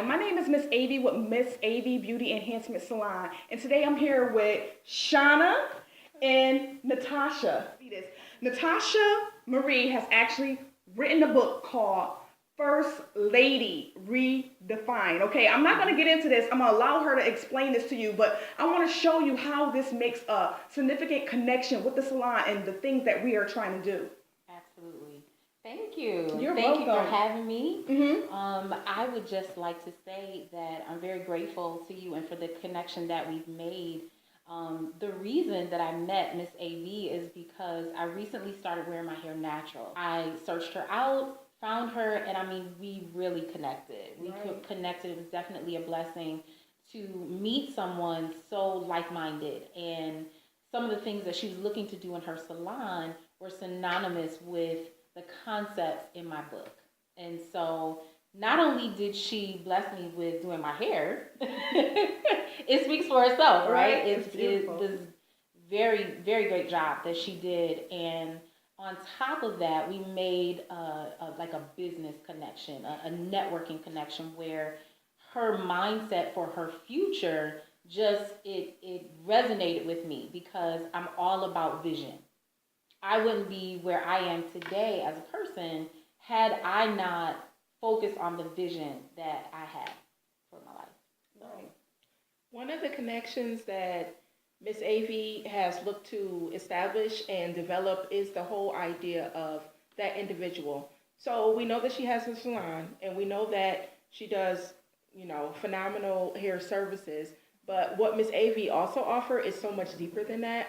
Hi, my name is Miss Avy with Miss Avy Beauty Enhancement Salon, and today I'm here with Shauna and Natasha. Natasha Marie has actually written a book called First Lady Redefined. Okay, I'm not going to get into this. I'm going to allow her to explain this to you, but I want to show you how this makes a significant connection with the salon and the things that we are trying to do. Absolutely. Thank you. You're Thank welcome. you for having me. Mm-hmm. I would just like to say that I'm very grateful to you and for the connection that we've made. The reason that I met Miss AV is because I recently started wearing my hair natural. I searched her out, found her, and I mean, we really connected. We connected. It was definitely a blessing to meet someone so like-minded, and some of the things that she was looking to do in her salon were synonymous with the concepts in my book. And so not only did she bless me with doing my hair, it speaks for itself, right? It was very, very great job that she did. And on top of that, we made like a business connection, a networking connection where her mindset for her future just, it resonated with me because I'm all about vision. I wouldn't be where I am today as a person had I not focused on the vision that I had for my life. So. Right. One of the connections that Miss Avy has looked to establish and develop is the whole idea of that individual. So we know that she has a salon, and we know that she does, phenomenal hair services. But what Miss Avy also offers is so much deeper than that.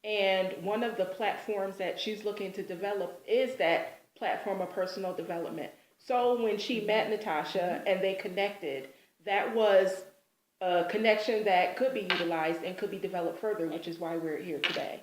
And one of the platforms that she's looking to develop is that platform of personal development. So when she met Natasha and they connected, that was a connection that could be utilized and could be developed further, which is why we're here today.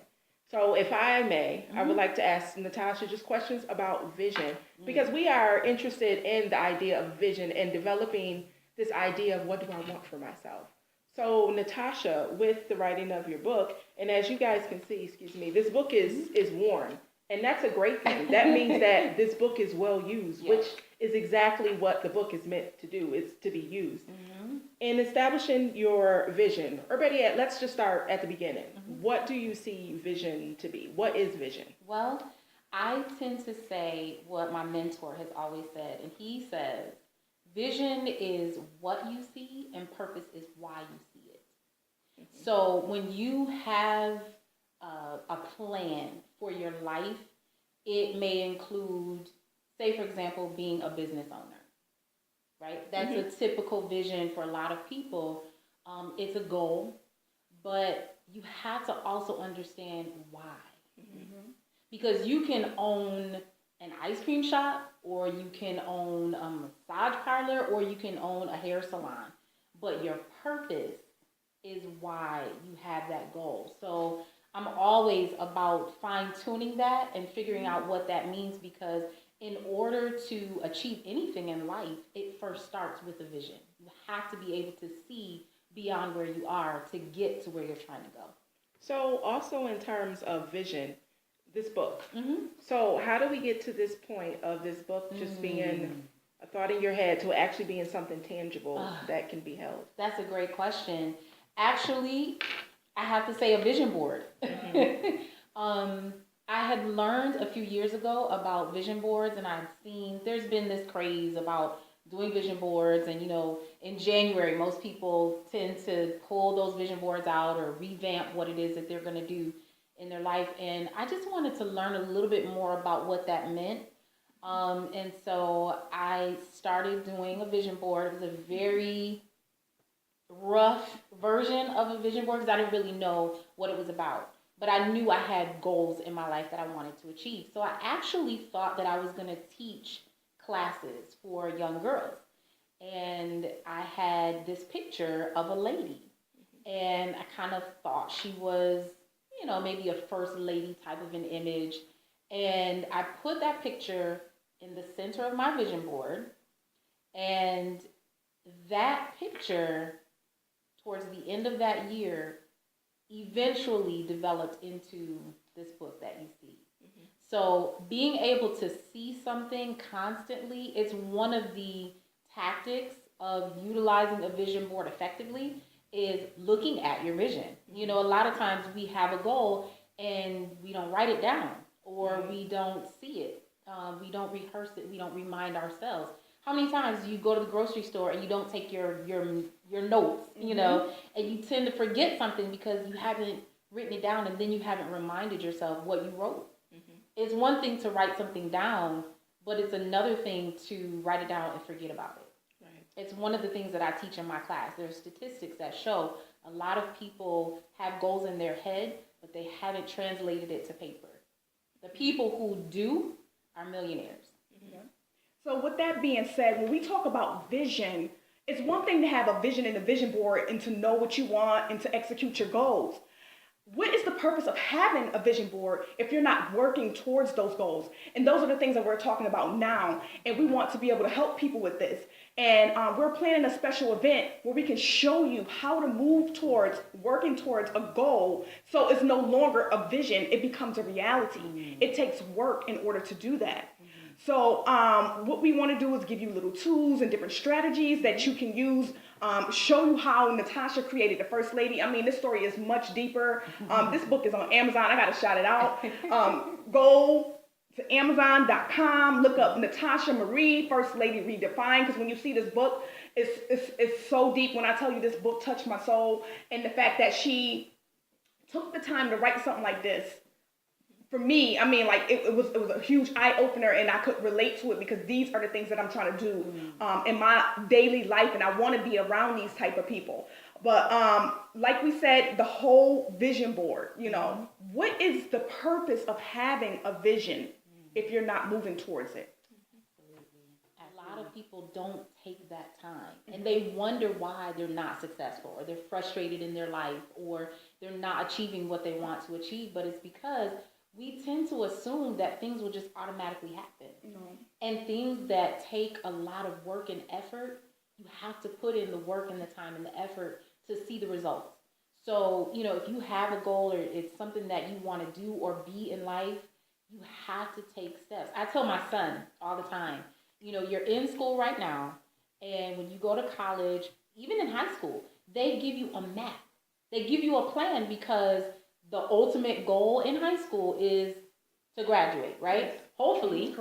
So if I may, I would like to ask Natasha just questions about vision, because we are interested in the idea of vision and developing this idea of what do I want for myself. So Natasha, with the writing of your book, and as you guys can see, this book is worn, and that's a great thing. That means that this book is well used, which is exactly what the book is meant to do, is to be used. In establishing your vision, or better yet, let's just start at the beginning. What do you see vision to be? What is vision? Well, I tend to say what my mentor has always said, and he says, vision is what you see, and purpose is why you see it. So when you have a plan for your life, it may include, say, for example, being a business owner, right? That's a typical vision for a lot of people. It's a goal, but you have to also understand why. Because you can own an ice cream shop, or you can own a massage parlor, or you can own a hair salon. But your purpose is why you have that goal. So I'm always about fine-tuning that and figuring out what that means, because in order to achieve anything in life, it first starts with a vision. You have to be able to see beyond where you are to get to where you're trying to go. So also in terms of vision, this book. So how do we get to this point of this book just being a thought in your head to actually being something tangible that can be held? That's a great question. Actually, I have to say a vision board. I had learned a few years ago about vision boards, and I've seen there's been this craze about doing vision boards, and in January most people tend to pull those vision boards out or revamp what it is that they're going to do in their life. And I just wanted to learn a little bit more about what that meant. And so I started doing a vision board. It was a very rough version of a vision board because I didn't really know what it was about. But I knew I had goals in my life that I wanted to achieve. So I actually thought that I was going to teach classes for young girls. And I had this picture of a lady. And I kind of thought she was, maybe a first lady type of an image. And I put that picture in the center of my vision board. And that picture, towards the end of that year, eventually developed into this book that you see. So being able to see something constantly is one of the tactics of utilizing a vision board effectively is looking at your vision. You know, a lot of times we have a goal and we don't write it down, or we don't see it. We don't rehearse it. We don't remind ourselves. How many times do you go to the grocery store and you don't take your notes, you know, and you tend to forget something because you haven't written it down, and then you haven't reminded yourself what you wrote. It's one thing to write something down, but it's another thing to write it down and forget about it. Right. It's one of the things that I teach in my class. There's statistics that show a lot of people have goals in their head, but they haven't translated it to paper. The people who do are millionaires. So with that being said, when we talk about vision, it's one thing to have a vision and a vision board and to know what you want and to execute your goals. What is the purpose of having a vision board if you're not working towards those goals? And those are the things that we're talking about now. And we want to be able to help people with this. And we're planning a special event where we can show you how to move towards working towards a goal. So it's no longer a vision, it becomes a reality. It takes work in order to do that. So what we want to do is give you little tools and different strategies that you can use, show you how Natasha created the First Lady. I mean, this story is much deeper. This book is on Amazon. I got to shout it out. Go to Amazon.com, look up Natasha Marie, First Lady Redefined, because when you see this book, it's so deep. When I tell you this book touched my soul, and the fact that she took the time to write something like this, for me, I mean, like it was a huge eye opener, and I could relate to it because these are the things that I'm trying to do in my daily life, and I want to be around these type of people. But like we said, the whole vision board, you know, what is the purpose of having a vision if you're not moving towards it? A lot of people don't take that time, and they wonder why they're not successful, or they're frustrated in their life, or they're not achieving what they want to achieve. But it's because we tend to assume that things will just automatically happen. And things that take a lot of work and effort, you have to put in the work and the time and the effort to see the results. So, you know, if you have a goal or it's something that you want to do or be in life, you have to take steps. I tell my son all the time, you know, you're in school right now, and when you go to college, even in high school, they give you a map. They give you a plan because the ultimate goal in high school is to graduate, right? Hopefully.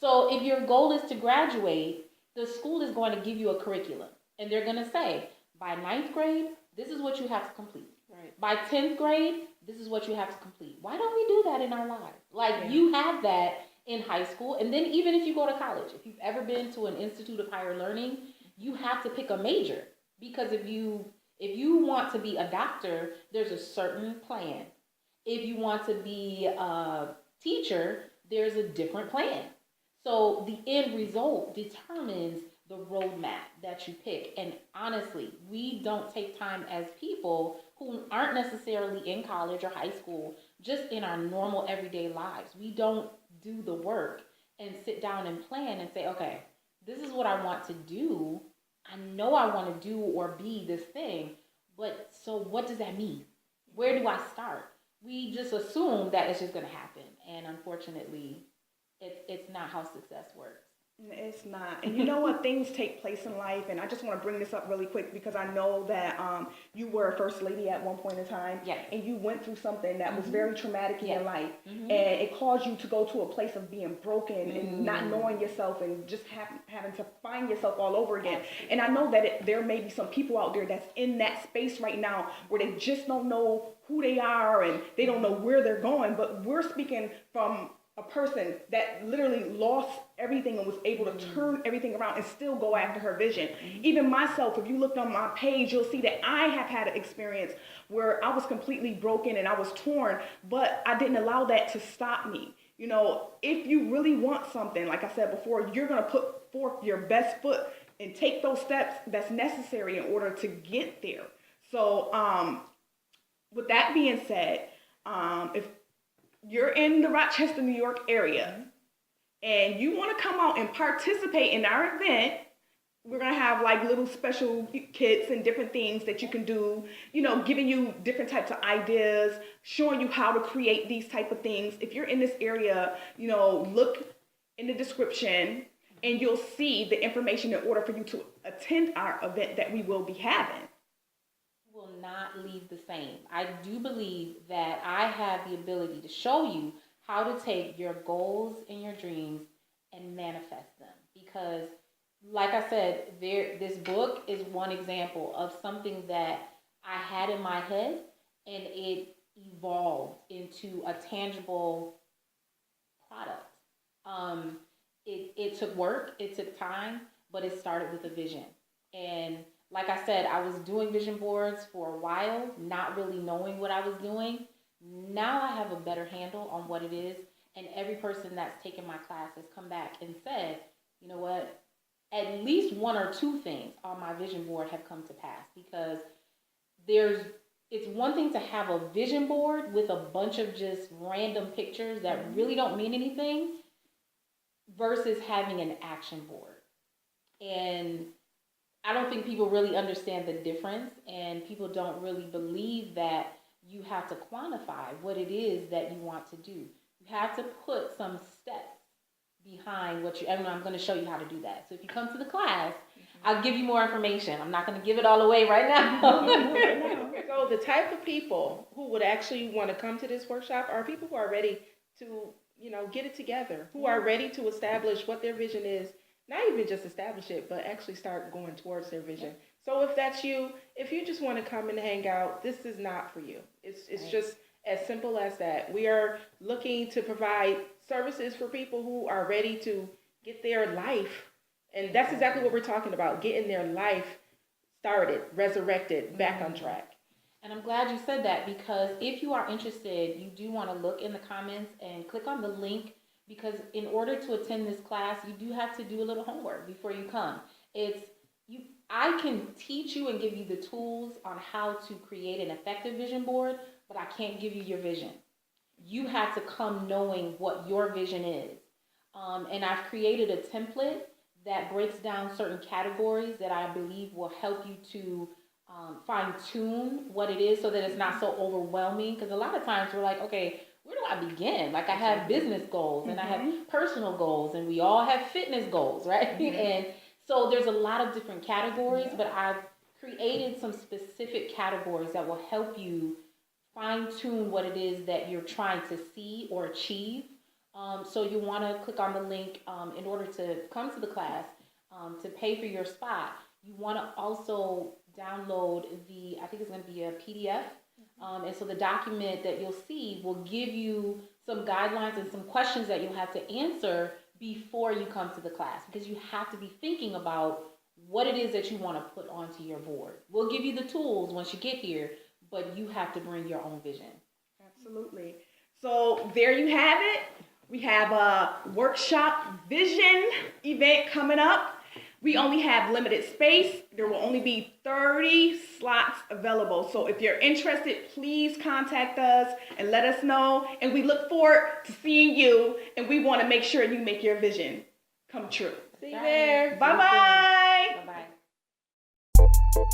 So if your goal is to graduate, the school is going to give you a curriculum. And they're going to say, by 9th grade, this is what you have to complete. Right. By 10th grade, this is what you have to complete. Why don't we do that in our lives? Like, you have that in high school. And then even if you go to college, if you've ever been to an institute of higher learning, you have to pick a major. Because if you want to be a doctor, there's a certain plan. If you want to be a teacher, there's a different plan. So the end result determines the roadmap that you pick. And honestly, we don't take time as people who aren't necessarily in college or high school, just in our normal everyday lives. We don't do the work and sit down and plan and say, okay, this is what I want to do. I know I want to do or be this thing, but so what does that mean? Where do I start? We just assume that it's just going to happen. And unfortunately, it's not how success works. It's not. And you know what? Things take place in life, and I just want to bring this up really quick because I know that you were a first lady at one point in time. Yes. And you went through something that was very traumatic in your life. Mm-hmm. And it caused you to go to a place of being broken and not knowing yourself and just having to find yourself all over again. And I know that there may be some people out there that's in that space right now where they just don't know who they are and they don't know where they're going. But we're speaking from a person that literally lost everything and was able to turn everything around and still go after her vision. Even myself, if you looked on my page, you'll see that I have had an experience where I was completely broken and I was torn, but I didn't allow that to stop me. You know, if you really want something, like I said before, you're going to put forth your best foot and take those steps that's necessary in order to get there. So with that being said, if you're in the Rochester, New York area, and you want to come out and participate in our event, we're going to have like little special kits and different things that you can do, you know, giving you different types of ideas, showing you how to create these type of things. If you're in this area, you know, look in the description and you'll see the information in order for you to attend our event that we will be having. Will not leave the same. I do believe that I have the ability to show you how to take your goals and your dreams and manifest them. Because, like I said, this book is one example of something that I had in my head, and it evolved into a tangible product. It took work, it took time, but it started with a vision. And like I said, I was doing vision boards for a while, not really knowing what I was doing. Now I have a better handle on what it is, and every person that's taken my class has come back and said, you know what, at least one or two things on my vision board have come to pass. Because it's one thing to have a vision board with a bunch of just random pictures that really don't mean anything versus having an action board. And I don't think people really understand the difference, and people don't really believe that you have to quantify what it is that you want to do. You have to put some steps behind and I'm going to show you how to do that. So if you come to the class, I'll give you more information. I'm not going to give it all away right now. So the type of people who would actually want to come to this workshop are people who are ready to, get it together, who are ready to establish what their vision is. Not even just establish it, but actually start going towards their vision. So if that's you, if you just want to come and hang out, this is not for you. It's just as simple as that. We are looking to provide services for people who are ready to get their life. And that's exactly what we're talking about, getting their life started, resurrected, back on track. And I'm glad you said that, because if you are interested, you do want to look in the comments and click on the link. Because in order to attend this class, you do have to do a little homework before you come. I can teach you and give you the tools on how to create an effective vision board, but I can't give you your vision. You have to come knowing what your vision is. And I've created a template that breaks down certain categories that I believe will help you to fine-tune what it is so that it's not so overwhelming. Because a lot of times we're like, okay, where do I begin? Like, I have business goals and I have personal goals, and we all have fitness goals, right? And so there's a lot of different categories, but I've created some specific categories that will help you fine-tune what it is that you're trying to see or achieve. So you want to click on the link in order to come to the class, to pay for your spot. You want to also download I think it's going to be a PDF. And so the document that you'll see will give you some guidelines and some questions that you'll have to answer before you come to the class, because you have to be thinking about what it is that you want to put onto your board. We'll give you the tools once you get here, but you have to bring your own vision. Absolutely. So there you have it. We have a workshop vision event coming up. We only have limited space. There will only be 30 slots available. So if you're interested, please contact us and let us know. And we look forward to seeing you. And we want to make sure you make your vision come true. See you there. Bye-bye. Bye-bye.